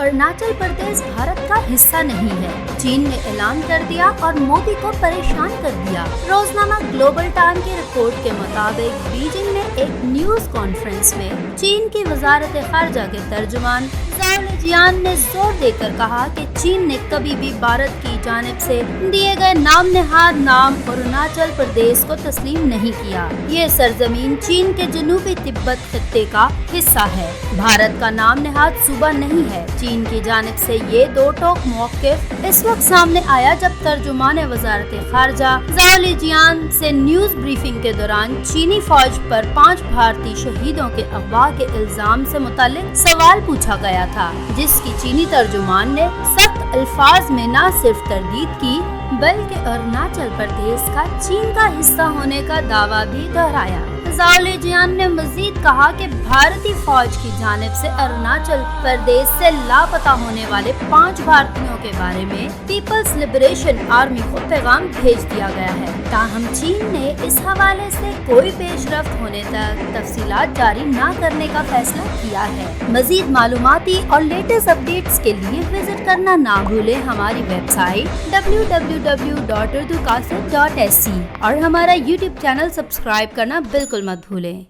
अरुणाचल प्रदेश भारत का हिस्सा नहीं है, चीन ने ऐलान कर दिया और मोदी को परेशान कर दिया। रोजनामा ग्लोबल टाइम की रिपोर्ट के मुताबिक बीजिंग ने एक न्यूज कॉन्फ्रेंस में चीन की वजारत खारजा के तर्जुमान ज़ाओ लिजियान ने जोर देकर कहा कि चीन ने कभी भी भारत की जानिब से दिए गए नाम नेहाद नाम अरुणाचल प्रदेश को तस्लीम नहीं किया। ये सरजमीन चीन के जनूबी तिब्बत खित्ते का हिस्सा है। भारत का नाम नेहाद सूबा नहीं है। चीन की जानिब से ये दो टोक मौक़िफ़ इस वक्त सामने आया जब तर्जुमान वजारत खारजा ज़ाओ लिजियान से न्यूज ब्रीफिंग के दौरान चीनी फौज पर 5 भारतीय शहीदों के अगवा के इल्जाम से मुताल्लिक सवाल पूछा गया था, जिसकी चीनी तर्जुमान ने सख्त अल्फाज में न सिर्फ तरदीद की बल्कि अरुणाचल प्रदेश का चीन का हिस्सा होने का दावा भी दोहराया। ज़ाओ लिजियान ने मजीद कहा कि भारतीय फौज की जानिब से अरुणाचल प्रदेश से लापता होने वाले 5 भारतीयों के बारे में पीपल्स लिबरेशन आर्मी को पैगाम भेज दिया गया है। ताहम चीन ने इस हवाले से कोई पेशरफ्त होने तक तफसीलात जारी न करने का फैसला किया है। मजीद मालूमाती और लेटेस्ट अपडेट्स के लिए विजिट करना ना भूलें हमारी वेबसाइट www.urdukaset.sc और हमारा YouTube चैनल सब्सक्राइब करना बिल्कुल मत भूलें।